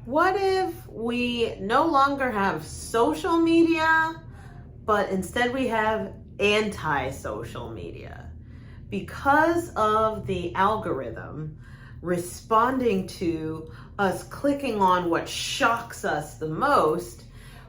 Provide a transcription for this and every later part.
What if we no longer have social media, but instead we have anti-social media? Because of the algorithm responding to us clicking on what shocks us the most,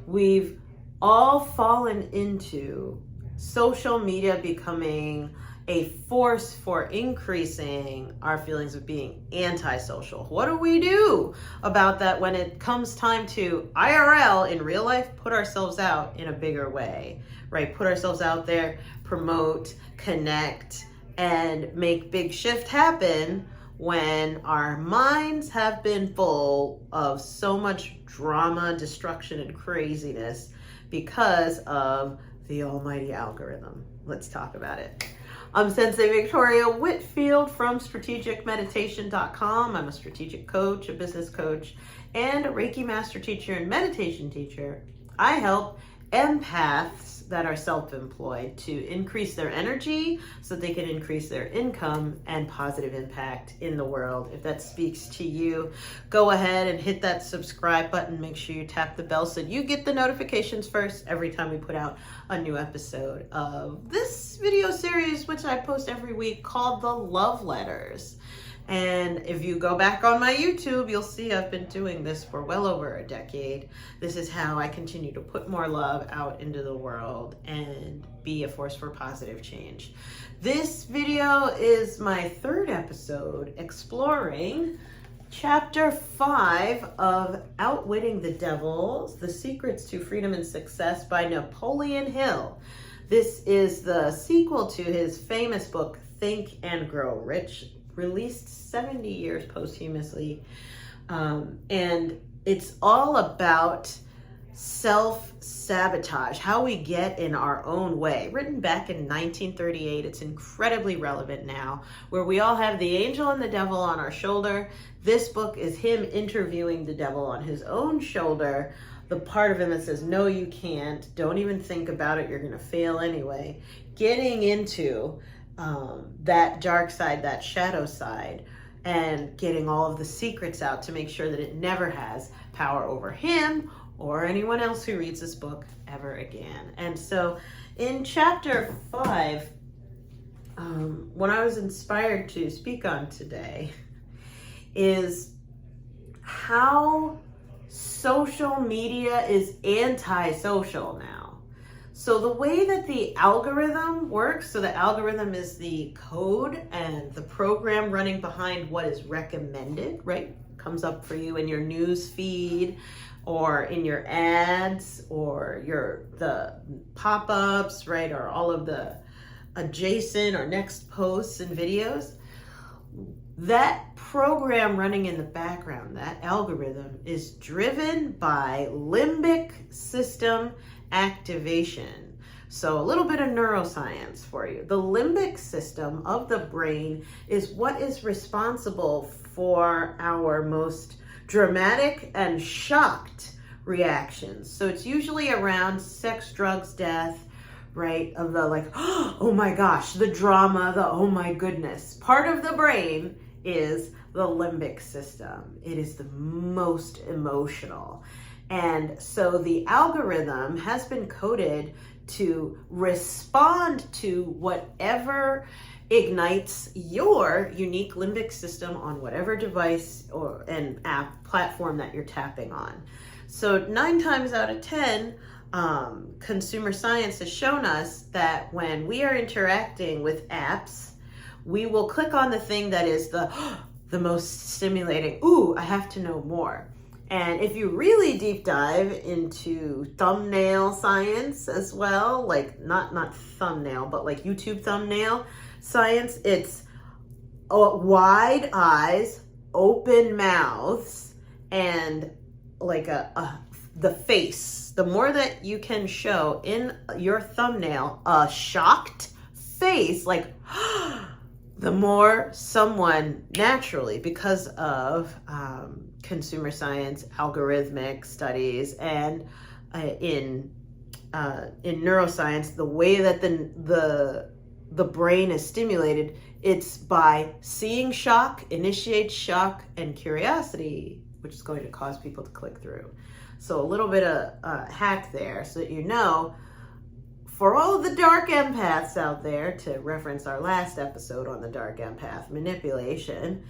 we've all fallen into social media becoming a force for increasing our feelings of being antisocial. What do we do about that when it comes time to IRL, in real life, put ourselves out in a bigger way, right? Put ourselves out there, promote, connect, and make big shift happen when our minds have been full of so much drama, destruction, and craziness because of the almighty algorithm. Let's talk about it. I'm Sensei Victoria Whitfield from strategicmeditation.com. I'm a strategic coach, a business coach, and a Reiki master teacher and meditation teacher. I help empaths that are self-employed to increase their energy so they can increase their income and positive impact in the world. If that speaks to you, go ahead and hit that subscribe button. Make sure you tap the bell so you get the notifications first every time we put out a new episode of this video series, which I post every week, called The Love Letters. And if you go back on my YouTube, you'll see I've been doing this for well over a decade. This is how I continue to put more love out into the world and be a force for positive change. This video is my third episode exploring Chapter 5 of Outwitting the Devil, The Secrets to Freedom and Success by Napoleon Hill. This is the sequel to his famous book, Think and Grow Rich, released 70 years posthumously. And it's all about self-sabotage, how we get in our own way. Written back in 1938, it's incredibly relevant now, where we all have the angel and the devil on our shoulder. This book is him interviewing the devil on his own shoulder, the part of him that says, no, you can't, don't even think about it, you're gonna fail anyway. Getting into that dark side, that shadow side, and getting all of the secrets out to make sure that it never has power over him or anyone else who reads this book ever again. And so in chapter 5, what I was inspired to speak on today is how social media is anti-social now. So the way that the algorithm works, so the algorithm is the code and the program running behind what is recommended, right? Comes up for you in your news feed or in your ads or the pop-ups, right? Or all of the adjacent or next posts and videos. That program running in the background, that algorithm, is driven by limbic system activation. So a little bit of neuroscience for you. The limbic system of the brain is what is responsible for our most dramatic and shocked reactions. So it's usually around sex, drugs, death, right? Of the like, oh my gosh, the drama, the oh my goodness. Part of the brain is the limbic system. It is the most emotional. And so the algorithm has been coded to respond to whatever ignites your unique limbic system on whatever device or an app platform that you're tapping on. So 9 times out of 10, consumer science has shown us that when we are interacting with apps, we will click on the thing that is the most stimulating. Ooh, I have to know more. And if you really deep dive into thumbnail science as well, like not thumbnail, but like YouTube thumbnail science, it's wide eyes, open mouths, and like the face. The more that you can show in your thumbnail a shocked face, like the more someone naturally, because of consumer science, algorithmic studies, and in neuroscience, the way that the brain is stimulated, it's by seeing shock, initiates shock and curiosity, which is going to cause people to click through. So a little bit of hack there so that you know, for all of the dark empaths out there, to reference our last episode on the dark empath manipulation,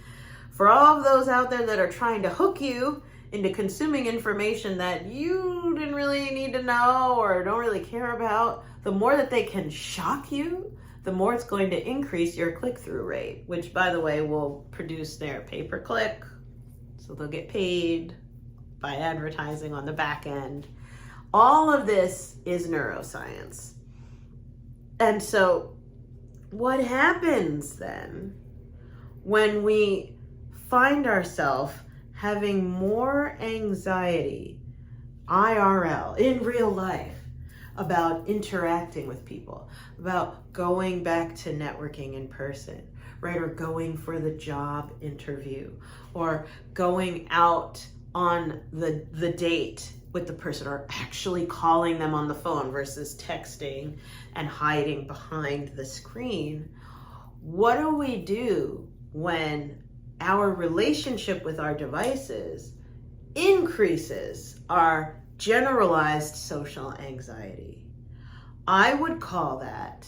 for all of those out there that are trying to hook you into consuming information that you didn't really need to know or don't really care about, the more that they can shock you, the more it's going to increase your click-through rate, which, by the way, will produce their pay-per-click, so they'll get paid by advertising on the back end. All of this is neuroscience. And so what happens then when we find ourselves having more anxiety, IRL, in real life, about interacting with people, about going back to networking in person, right? Or going for the job interview, or going out on the date with the person, or actually calling them on the phone versus texting and hiding behind the screen. What do we do when our relationship with our devices increases our generalized social anxiety? I would call that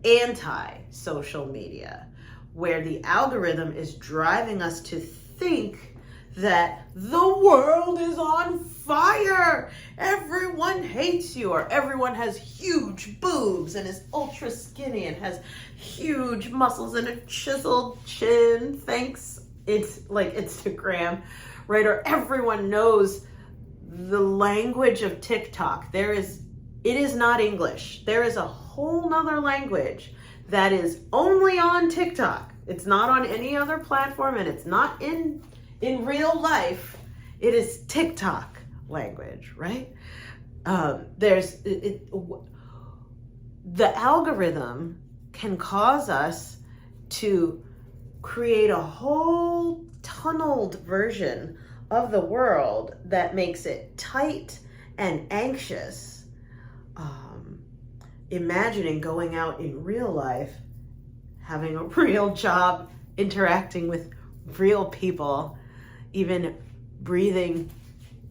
anti-social media, where the algorithm is driving us to think that the world is on fire, everyone hates you, or everyone has huge boobs and is ultra skinny and has huge muscles and a chiseled chin, thanks, it's like Instagram, right? Or everyone knows the language of TikTok. It is not English. There is a whole nother language that is only on TikTok. It's not on any other platform, and it's not in real life. It is TikTok language, right? The algorithm can cause us to create a whole tunneled version of the world that makes it tight and anxious. Imagining going out in real life, having a real job, interacting with real people, even breathing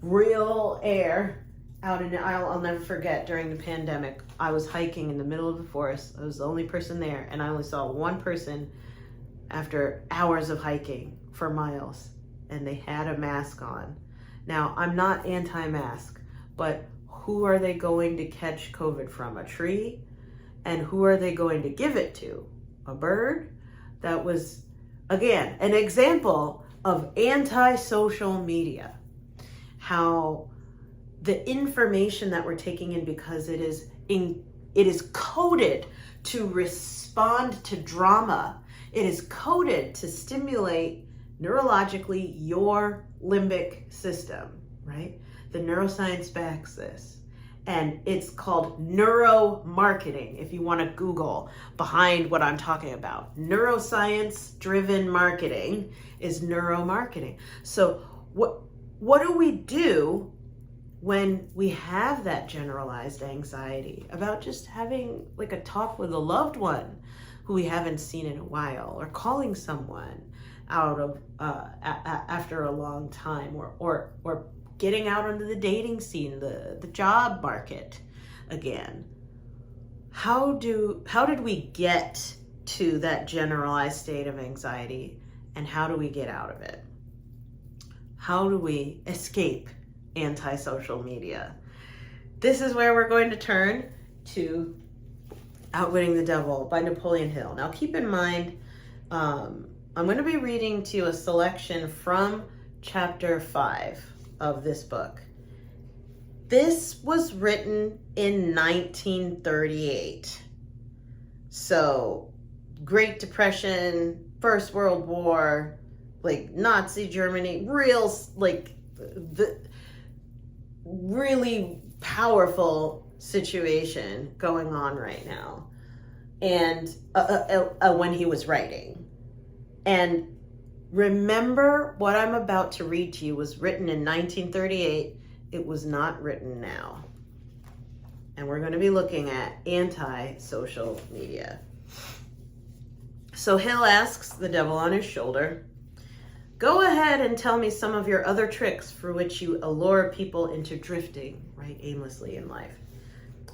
real air out in, I'll never forget, during the pandemic, I was hiking in the middle of the forest. I was the only person there, and I only saw one person after hours of hiking for miles, and they had a mask on. Now, I'm not anti-mask, but who are they going to catch COVID from? A tree? And who are they going to give it to? A bird? That was, again, an example of anti-social media. How the information that we're taking in, because it is coded to respond to drama. It is coded to stimulate neurologically your limbic system, right? The neuroscience backs this. And it's called neuromarketing, if you want to Google behind what I'm talking about. Neuroscience-driven marketing is neuromarketing. So what do we do when we have that generalized anxiety about just having like a talk with a loved one who we haven't seen in a while, or calling someone out of after a long time, or getting out onto the dating scene, the job market again? How did we get to that generalized state of anxiety, and how do we get out of it? How do we escape anti-social media? This is where we're going to turn to Outwitting the Devil by Napoleon Hill. Now keep in mind, I'm going to be reading to you a selection from chapter 5 of this book. This was written in 1938. So, Great Depression, First World War, like Nazi Germany, the really powerful situation going on right now. And when he was writing. And remember, what I'm about to read to you was written in 1938. It was not written now. And we're going to be looking at anti-social media. So Hill asks the devil on his shoulder, Go ahead and tell me some of your other tricks for which you allure people into drifting right aimlessly in life.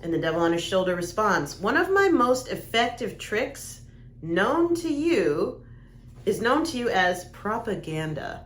And the devil on his shoulder responds, one of my most effective tricks known to you as propaganda.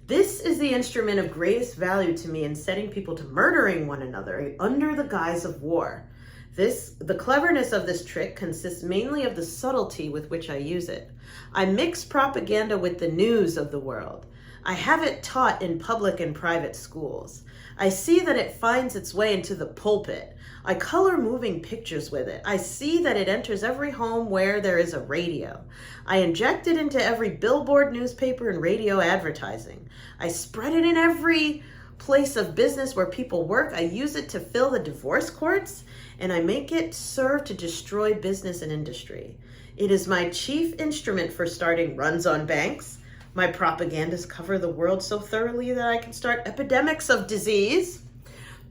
This is the instrument of greatest value to me in setting people to murdering one another under the guise of war. The cleverness of this trick consists mainly of the subtlety with which I use it. I mix propaganda with the news of the world. I have it taught in public and private schools. I see that it finds its way into the pulpit. I color moving pictures with it. I see that it enters every home where there is a radio. I inject it into every billboard, newspaper, and radio advertising. I spread it in every place of business where people work. I use it to fill the divorce courts, and I make it serve to destroy business and industry. It is my chief instrument for starting runs on banks. My propagandas cover the world so thoroughly that I can start epidemics of disease,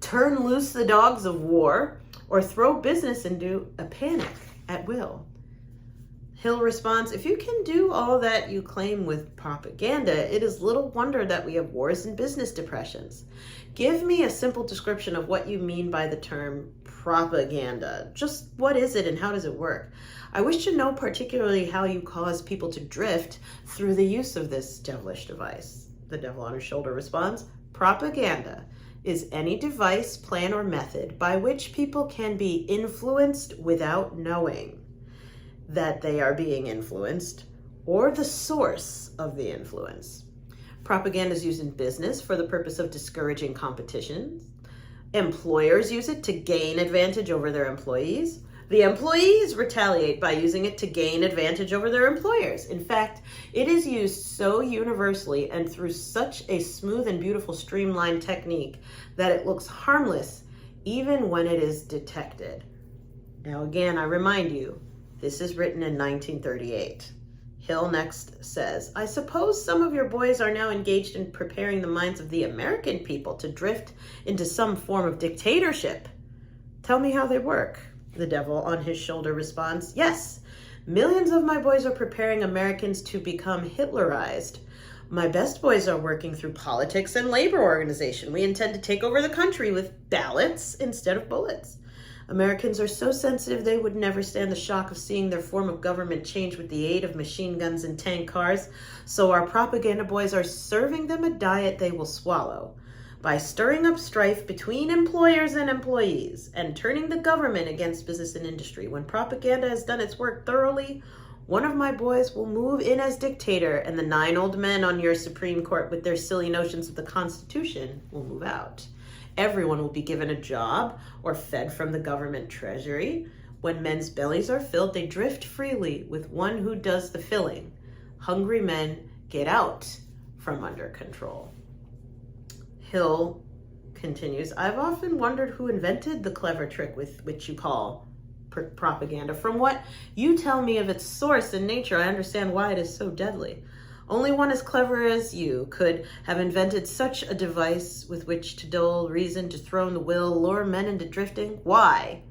turn loose the dogs of war, or throw business into a panic at will. Hill responds, if you can do all that you claim with propaganda, it is little wonder that we have wars and business depressions. Give me a simple description of what you mean by the term propaganda. Just what is it and how does it work? I wish to know particularly how you cause people to drift through the use of this devilish device. The devil on his shoulder responds, propaganda is any device, plan, or method by which people can be influenced without knowing that they are being influenced or the source of the influence. Propaganda is used in business for the purpose of discouraging competition. Employers use it to gain advantage over their employees. The employees retaliate by using it to gain advantage over their employers. In fact, it is used so universally and through such a smooth and beautiful streamlined technique that it looks harmless even when it is detected. Now again, I remind you, this is written in 1938. Hill next says, I suppose some of your boys are now engaged in preparing the minds of the American people to drift into some form of dictatorship. Tell me how they work. The devil on his shoulder responds, yes, millions of my boys are preparing Americans to become Hitlerized. My best boys are working through politics and labor organization. We intend to take over the country with ballots instead of bullets. Americans are so sensitive they would never stand the shock of seeing their form of government change with the aid of machine guns and tank cars. So our propaganda boys are serving them a diet they will swallow. By stirring up strife between employers and employees and turning the government against business and industry. When propaganda has done its work thoroughly, one of my boys will move in as dictator and the 9 old men on your Supreme Court with their silly notions of the Constitution will move out. Everyone will be given a job or fed from the government treasury. When men's bellies are filled, they drift freely with one who does the filling. Hungry men get out from under control. Hill continues, I've often wondered who invented the clever trick with which you call propaganda. From what you tell me of its source and nature, I understand why it is so deadly. Only one as clever as you could have invented such a device with which to dull reason, to throw the will, lure men into drifting. Why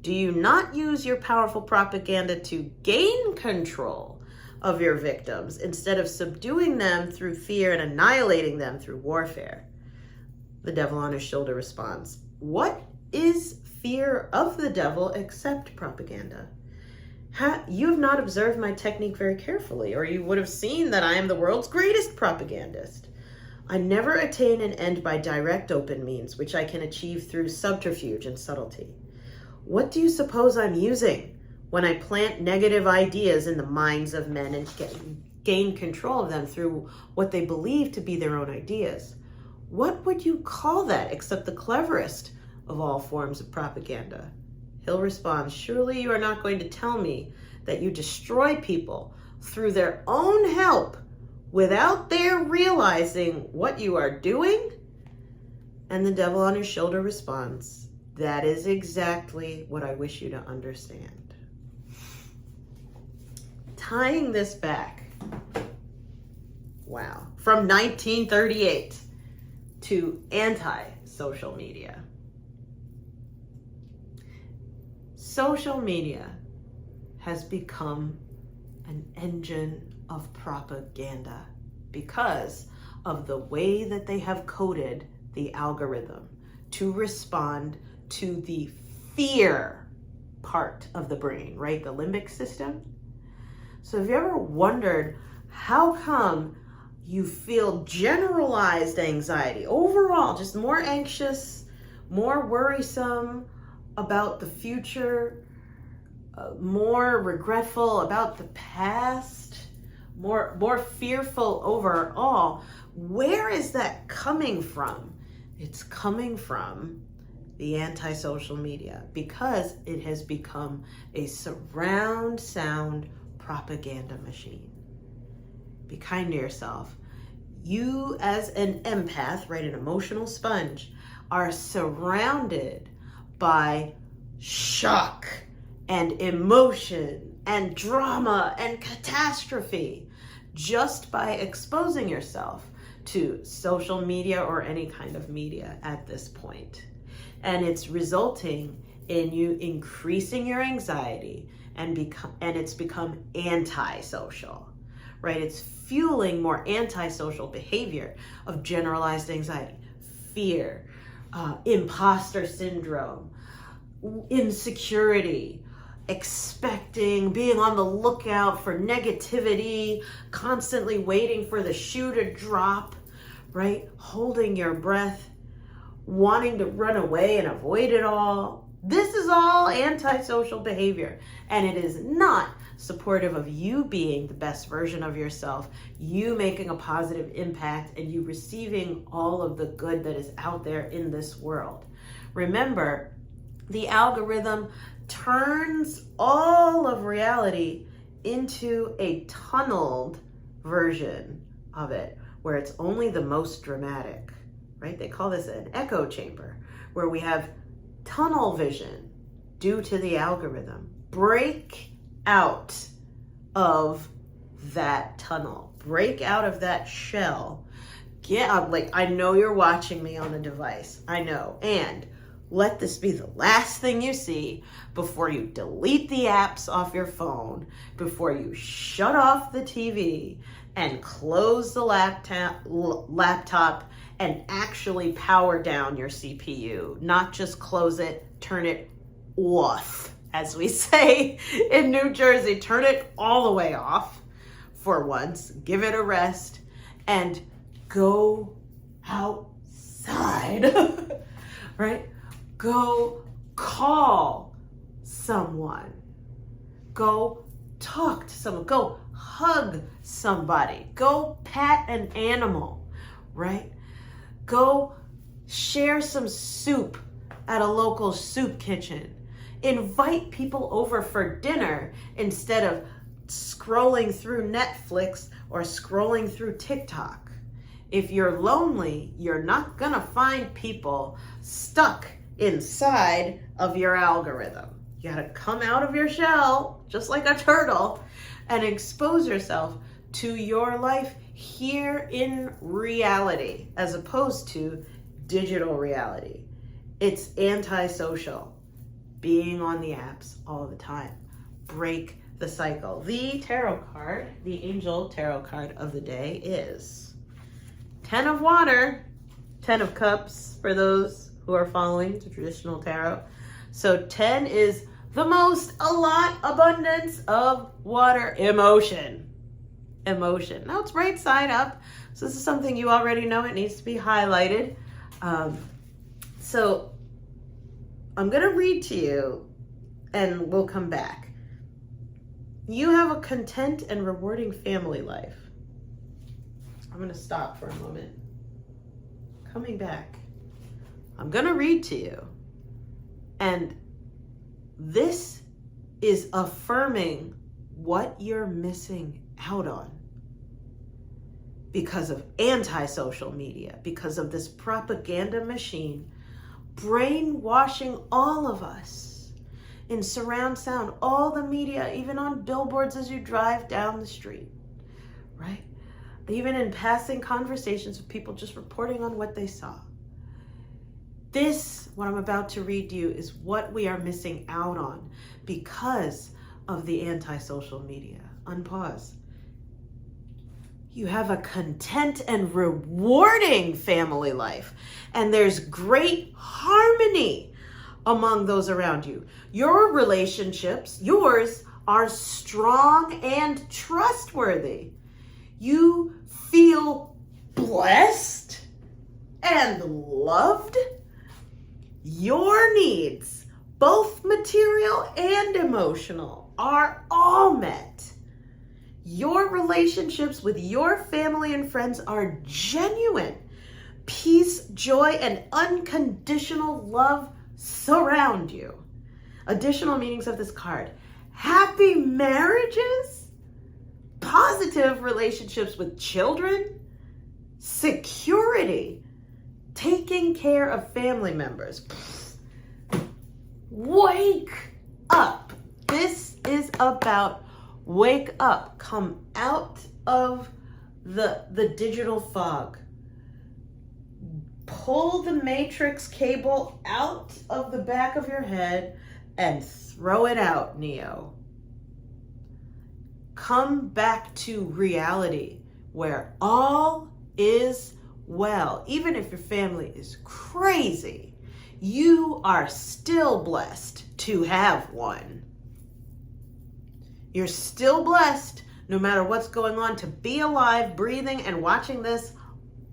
do you not use your powerful propaganda to gain control of your victims instead of subduing them through fear and annihilating them through warfare? The devil on his shoulder responds, what is fear of the devil except propaganda? You have not observed my technique very carefully, or you would have seen that I am the world's greatest propagandist. I never attain an end by direct open means, which I can achieve through subterfuge and subtlety. What do you suppose I'm using when I plant negative ideas in the minds of men and gain control of them through what they believe to be their own ideas? What would you call that except the cleverest of all forms of propaganda? Hill responds, surely you are not going to tell me that you destroy people through their own help without their realizing what you are doing? And the devil on his shoulder responds, that is exactly what I wish you to understand. Tying this back, wow, from 1938 to anti-social media. Social media has become an engine of propaganda. because of the way that they have coded the algorithm to respond to the fear part of the brain, right? The limbic system. So have you ever wondered how come you feel generalized anxiety overall, just more anxious, more worrisome about the future, more regretful about the past, more fearful overall? Where is that coming from? It's coming from the anti-social media, because it has become a surround sound propaganda machine. Be kind to yourself. You as an empath, right, an emotional sponge, are surrounded by shock and emotion and drama and catastrophe just by exposing yourself to social media or any kind of media at this point. And it's resulting in you increasing your anxiety and it's become antisocial, right? It's fueling more antisocial behavior of generalized anxiety, fear, imposter syndrome, insecurity, expecting, being on the lookout for negativity, constantly waiting for the shoe to drop, right? Holding your breath, wanting to run away and avoid it all. This is all antisocial behavior, and it is not supportive of you being the best version of yourself, you making a positive impact, and you receiving all of the good that is out there in this world. Remember, the algorithm turns all of reality into a tunneled version of it, where it's only the most dramatic, right? They call this an echo chamber, where we have tunnel vision due to the algorithm. Break out of that tunnel. Break out of that shell. Get out. Like, I know you're watching me on the device. I know. And let this be the last thing you see before you delete the apps off your phone, before you shut off the TV and close the laptop and actually power down your CPU. Not just close it, turn it off. As we say in New Jersey, turn it all the way off for once, give it a rest, and go outside, right? Go call someone. Go talk to someone. Go hug somebody. Go pat an animal, right? Go share some soup at a local soup kitchen. Invite people over for dinner instead of scrolling through Netflix or scrolling through TikTok. If you're lonely, you're not gonna find people stuck inside of your algorithm. You gotta come out of your shell, just like a turtle, and expose yourself to your life here in reality, as opposed to digital reality. It's antisocial. Being on the apps all the time. Break the cycle. The tarot card, the angel tarot card of the day is 10 of water, 10 of cups for those who are following the traditional tarot. So 10 is the most, a lot, abundance of water, emotion. Emotion. Now it's right side up. So this is something you already know. It needs to be highlighted. So I'm going to read to you and we'll come back. You have a content and rewarding family life. I'm going to stop for a moment. Coming back. I'm going to read to you. And this is affirming what you're missing out on because of anti-social media, because of this propaganda machine brainwashing all of us in surround sound, all the media, even on billboards as you drive down the street, right? Even in passing conversations with people just reporting on what they saw. This, what I'm about to read to you, is what we are missing out on because of the anti-social media. Unpause. You have a content and rewarding family life, and there's great harmony among those around you. Your relationships, yours, are strong and trustworthy. You feel blessed and loved. Your needs, both material and emotional, are all met. Your relationships with your family and friends are genuine. Peace, joy, and unconditional love surround you. Additional meanings of this card: happy marriages, positive relationships with children, security, taking care of family members. Wake up. This is about wake up. Come out of the digital fog. Pull the matrix cable out of the back of your head and throw it out, Neo. Come back to reality where all is well. Even if your family is crazy, you are still blessed to have one. You're still blessed, no matter what's going on, to be alive, breathing, and watching this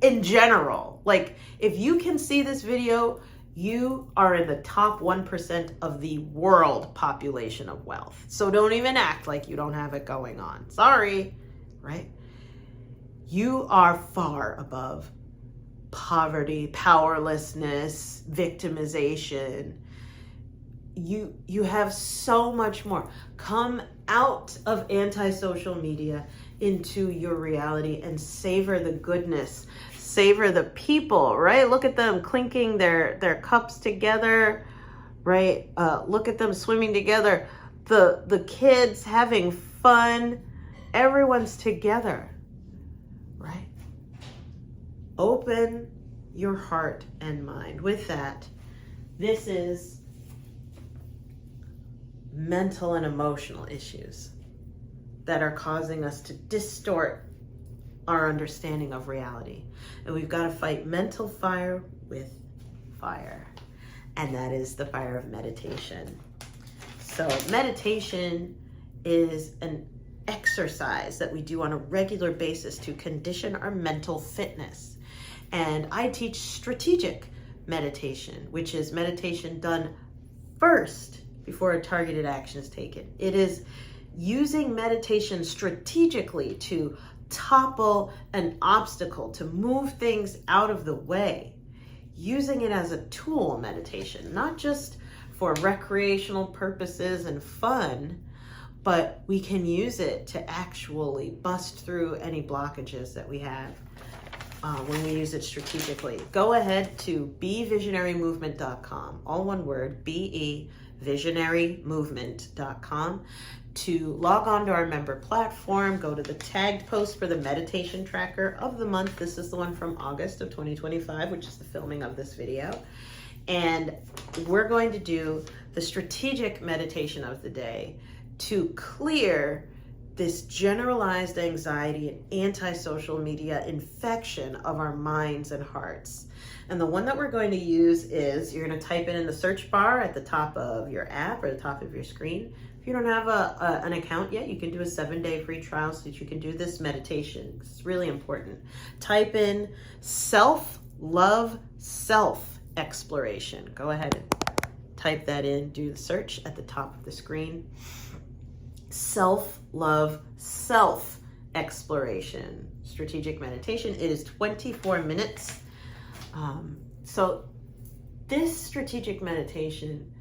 in general. Like, if you can see this video, you are in the top 1% of the world population of wealth. So don't even act like you don't have it going on. Sorry, right? You are far above poverty, powerlessness, victimization. You have so much more. Come out of anti-social media into your reality and savor the goodness. Savor the people, right? Look at them clinking their cups together, right? Look at them swimming together. The kids having fun. Everyone's together, right? Open your heart and mind. With that, this is mental and emotional issues that are causing us to distort our understanding of reality. And we've got to fight mental fire with fire. And that is the fire of meditation. So meditation is an exercise that we do on a regular basis to condition our mental fitness. And I teach strategic meditation, which is meditation done first before a targeted action is taken. It is using meditation strategically to topple an obstacle, to move things out of the way. Using it as a tool, meditation, not just for recreational purposes and fun, but we can use it to actually bust through any blockages that we have when we use it strategically. Go ahead to bevisionarymovement.com, all one word, bevisionarymovement.com, to log on to our member platform. Go to the tagged post for the meditation tracker of the month. This is the one from August of 2025, which is the filming of this video. And we're going to do the strategic meditation of the day to clear this generalized anxiety and anti-social media infection of our minds and hearts. And the one that we're going to use is, you're going to type it in the search bar at the top of your app or the top of your screen. If you don't have an account yet, you can do a 7-day free trial so that you can do this meditation. It's really important. Type in self-love, self-exploration. Go ahead and type that in, do the search at the top of the screen. Self-love, self-exploration, strategic meditation. It is 24 minutes. So this strategic meditation,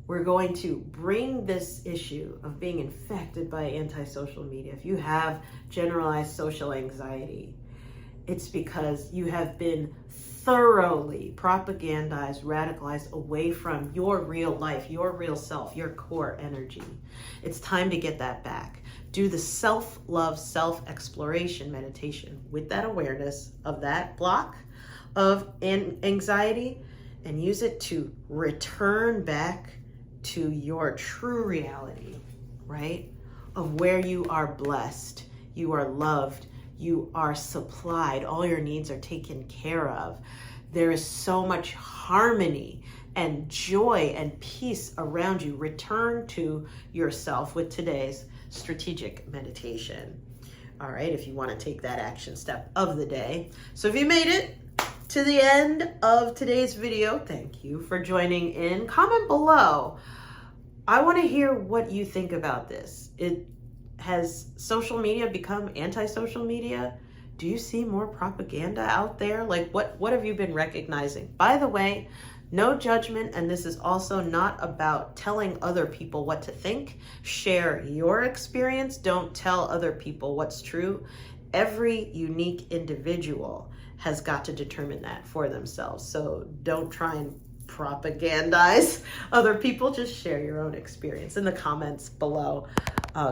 we're going to bring this issue of being infected by anti-social media. If you have generalized social anxiety, it's because you have been thoroughly propagandized, radicalized away from your real life, your real self, your core energy. It's time to get that back. Do the self-love, self-exploration meditation with that awareness of that block of anxiety, and use it to return back to your true reality, right? Of where you are blessed, you are loved, You are supplied. All your needs are taken care of. There is so much harmony and joy and peace around you. Return to yourself with today's strategic meditation. All right, if you want to take that action step of the day. So if you made it to the end of today's video, thank you for joining in. Comment below. I want to hear what you think about this. Has social media become anti-social media? Do you see more propaganda out there? Like what have you been recognizing? By the way, no judgment, and this is also not about telling other people what to think. Share your experience. Don't tell other people what's true. Every unique individual has got to determine that for themselves. So don't try and propagandize other people. Just share your own experience in the comments below.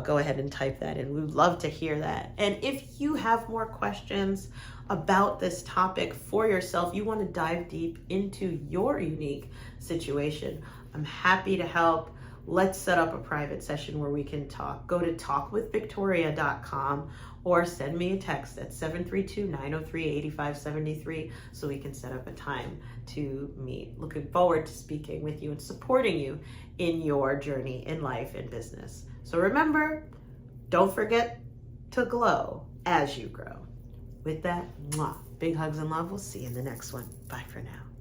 Go ahead and type that in. We would love to hear that. And if you have more questions about this topic for yourself, you want to dive deep into your unique situation, I'm happy to help. Let's set up a private session where we can talk. Go to talkwithvictoria.com or send me a text at 732-903-8573 so we can set up a time to meet. Looking forward to speaking with you and supporting you in your journey in life and business. So remember, don't forget to glow as you grow. With that, big hugs and love. We'll see you in the next one. Bye for now.